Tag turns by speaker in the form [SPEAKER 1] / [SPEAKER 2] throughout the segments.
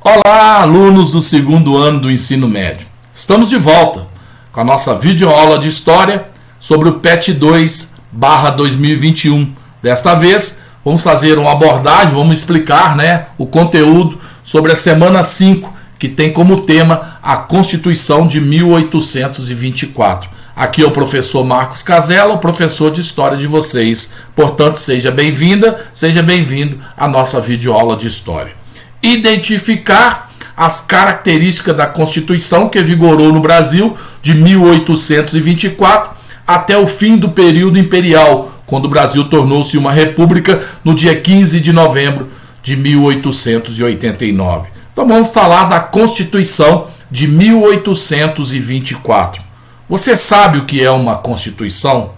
[SPEAKER 1] Olá, alunos do segundo ano do ensino médio. Estamos de volta com a nossa videoaula de História sobre o PET 2/2021. Desta vez, vamos fazer uma abordagem, vamos explicar o conteúdo sobre a semana 5, que tem como tema a Constituição de 1824. Aqui é o professor Marcos Casella, o professor de História de vocês. Portanto, seja bem-vinda, seja bem-vindo à nossa videoaula de História. Identificar as características da Constituição que vigorou no Brasil de 1824 até o fim do período imperial, quando o Brasil tornou-se uma república no dia 15 de novembro de 1889. Então vamos falar da Constituição de 1824. Você sabe o que é uma Constituição?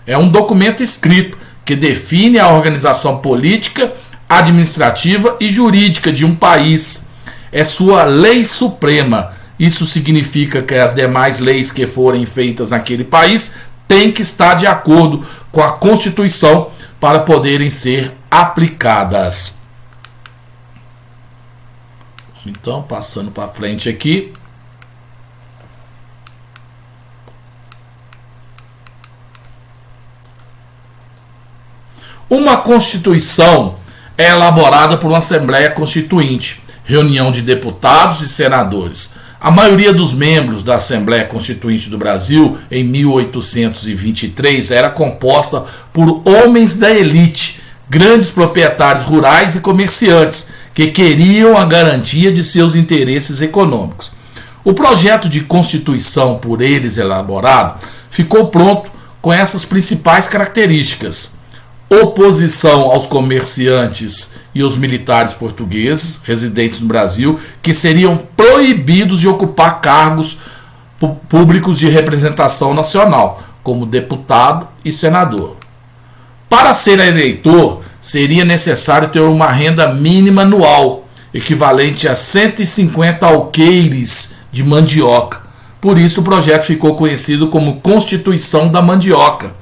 [SPEAKER 1] É um documento escrito que define a organização política, administrativa e jurídica de um país. É sua lei suprema. Isso significa que as demais leis que forem feitas naquele país têm que estar de acordo com a Constituição para poderem ser aplicadas. Então, passando para frente aqui. Uma Constituição é elaborada por uma Assembleia Constituinte, reunião de deputados e senadores. A maioria dos membros da Assembleia Constituinte do Brasil, em 1823, era composta por homens da elite, grandes proprietários rurais e comerciantes, que queriam a garantia de seus interesses econômicos. O projeto de Constituição por eles elaborado ficou pronto com essas principais características: oposição aos comerciantes e os militares portugueses residentes no Brasil, que seriam proibidos de ocupar cargos públicos de representação nacional, como deputado e senador. Para ser eleitor, seria necessário ter uma renda mínima anual, equivalente a 150 alqueires de mandioca. Por isso o projeto ficou conhecido como Constituição da Mandioca.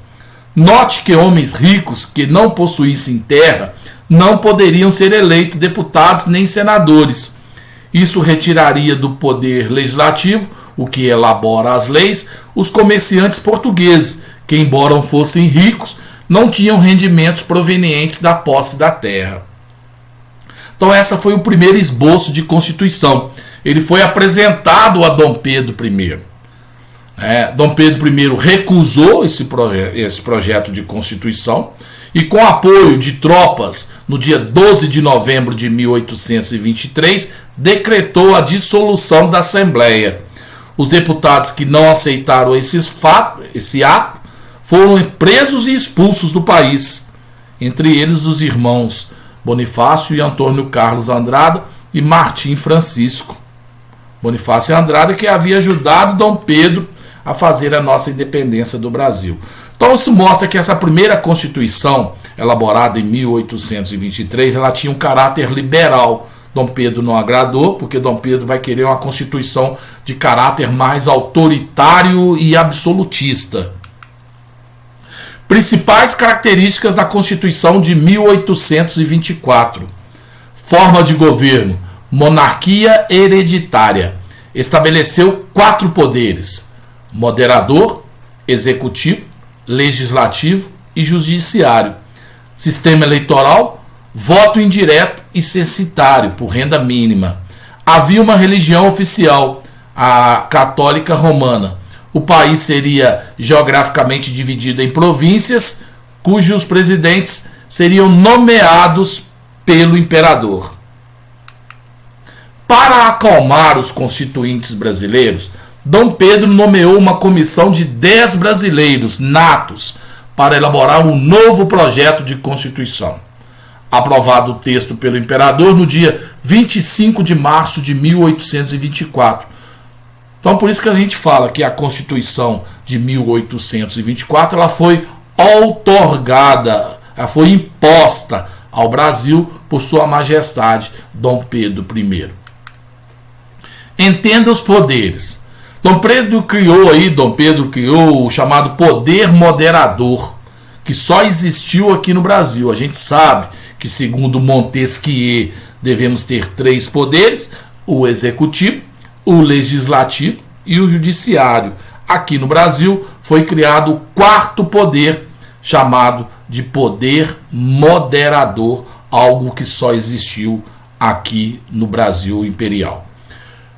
[SPEAKER 1] Note que homens ricos que não possuíssem terra não poderiam ser eleitos deputados nem senadores. Isso retiraria do poder legislativo, o que elabora as leis, os comerciantes portugueses, que, embora fossem ricos, não tinham rendimentos provenientes da posse da terra. Então, essa foi o primeiro esboço de Constituição. Ele foi apresentado a Dom Pedro I. Dom Pedro I recusou esse projeto de Constituição e, com apoio de tropas, no dia 12 de novembro de 1823, decretou a dissolução da Assembleia. Os deputados que não aceitaram esse ato foram presos e expulsos do país, entre eles os irmãos Bonifácio e Antônio Carlos Andrada e Martim Francisco. Bonifácio e Andrada, que havia ajudado Dom Pedro a fazer a nossa independência do Brasil. Então isso mostra que essa primeira Constituição, elaborada em 1823, ela tinha um caráter liberal. Dom Pedro não agradou, porque Dom Pedro vai querer uma Constituição de caráter mais autoritário e absolutista. Principais características da Constituição de 1824. Forma de governo: monarquia hereditária. Estabeleceu 4 poderes: moderador, executivo, legislativo e judiciário. Sistema eleitoral: voto indireto e censitário por renda mínima. Havia uma religião oficial, a católica romana. O país seria geograficamente dividido em províncias, cujos presidentes seriam nomeados pelo imperador. Para acalmar os constituintes brasileiros, Dom Pedro nomeou uma comissão de 10 brasileiros natos para elaborar um novo projeto de Constituição. Aprovado o texto pelo imperador no dia 25 de março de 1824. Então, por isso que a gente fala que a Constituição de 1824 ela foi outorgada, ela foi imposta ao Brasil por Sua Majestade Dom Pedro I. Entenda os poderes. Dom Pedro criou o chamado poder moderador, que só existiu aqui no Brasil. A gente sabe que, segundo Montesquieu, devemos ter 3 poderes: o executivo, o legislativo e o judiciário. Aqui no Brasil foi criado o quarto poder, chamado de poder moderador, algo que só existiu aqui no Brasil imperial.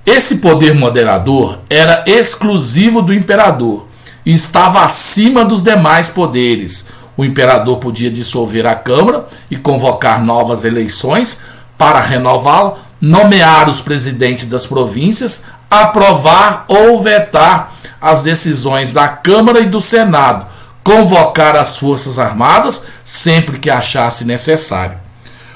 [SPEAKER 1] Esse poder moderador era exclusivo do imperador e estava acima dos demais poderes. O imperador podia dissolver a Câmara e convocar novas eleições para renová-la, nomear os presidentes das províncias, aprovar ou vetar as decisões da Câmara e do Senado, convocar as Forças Armadas sempre que achasse necessário.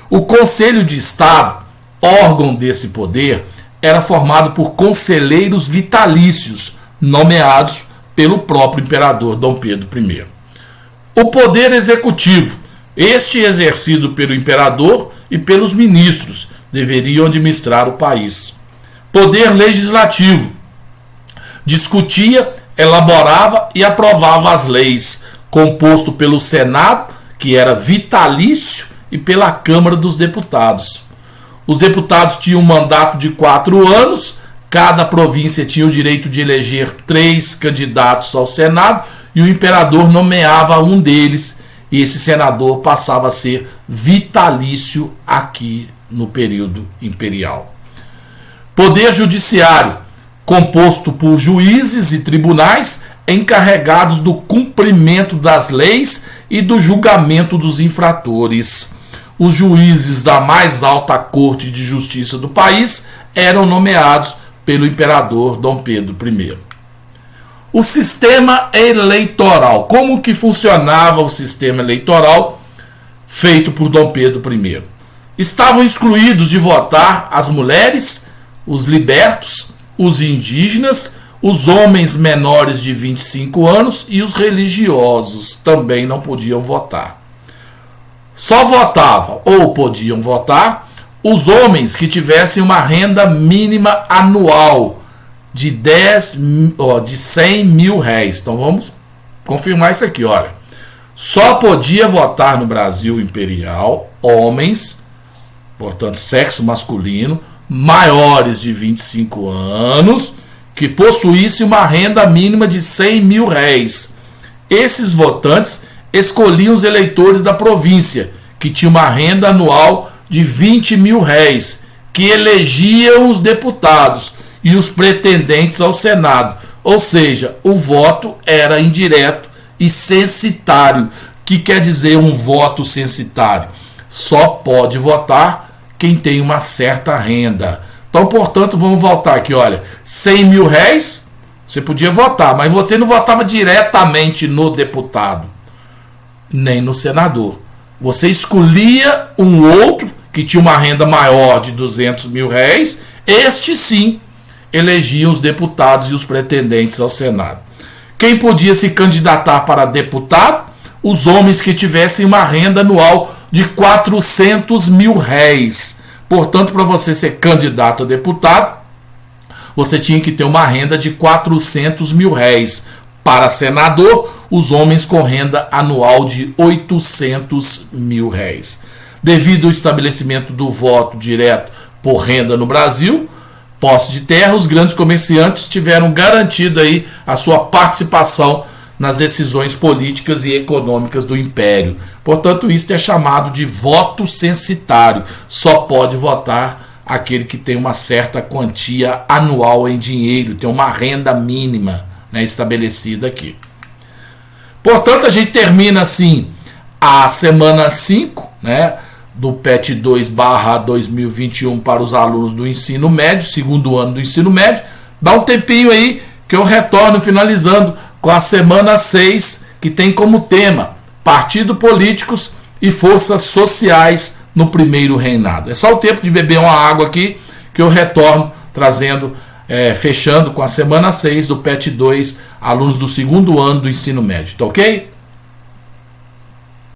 [SPEAKER 1] O Conselho de Estado, órgão desse poder, era formado por conselheiros vitalícios, nomeados pelo próprio imperador Dom Pedro I. O poder executivo, este exercido pelo imperador e pelos ministros, deveriam administrar o país. Poder legislativo, discutia, elaborava e aprovava as leis, composto pelo Senado, que era vitalício, e pela Câmara dos Deputados. Os deputados tinham um mandato de 4 anos, cada província tinha o direito de eleger 3 candidatos ao Senado, e o imperador nomeava um deles, e esse senador passava a ser vitalício aqui no período imperial. Poder judiciário, composto por juízes e tribunais encarregados do cumprimento das leis e do julgamento dos infratores. Os juízes da mais alta corte de justiça do país eram nomeados pelo imperador Dom Pedro I. O sistema eleitoral. Como que funcionava o sistema eleitoral feito por Dom Pedro I? Estavam excluídos de votar as mulheres, os libertos, os indígenas, os homens menores de 25 anos e os religiosos também não podiam votar. Só votavam ou podiam votar os homens que tivessem uma renda mínima anual de 100 mil réis. Então vamos confirmar isso aqui, olha. Só podia votar no Brasil imperial homens, portanto sexo masculino, maiores de 25 anos, que possuíssem uma renda mínima de 100 mil réis. Esses votantes escolhiam os eleitores da província, que tinha uma renda anual de 20 mil réis, que elegiam os deputados e os pretendentes ao Senado. Ou seja, o voto era indireto e censitário. O que quer dizer um voto censitário? Só pode votar quem tem uma certa renda. Então, portanto, vamos voltar aqui, olha, 100 mil réis, você podia votar, mas você não votava diretamente no deputado, nem no senador. Você escolhia um outro que tinha uma renda maior de 200 mil réis, este sim elegia os deputados e os pretendentes ao Senado. Quem podia se candidatar para deputado? Os homens que tivessem uma renda anual de 400 mil réis. Portanto, para você ser candidato a deputado, você tinha que ter uma renda de 400 mil réis. Para senador, os homens com renda anual de 800 mil réis. Devido ao estabelecimento do voto direto por renda no Brasil, posse de terra, os grandes comerciantes tiveram garantido aí a sua participação nas decisões políticas e econômicas do Império. Portanto, isso é chamado de voto censitário. Só pode votar aquele que tem uma certa quantia anual em dinheiro, tem uma renda mínima, né, estabelecida aqui. Portanto, a gente termina assim a semana 5, né, do PET 2/2021 para os alunos do ensino médio, segundo ano do ensino médio. Dá um tempinho aí que eu retorno finalizando com a semana 6, que tem como tema partidos políticos e forças sociais no primeiro reinado. É só o tempo de beber uma água aqui que eu retorno trazendo, fechando com a semana 6 do PET 2, alunos do segundo ano do ensino médio. Tá ok?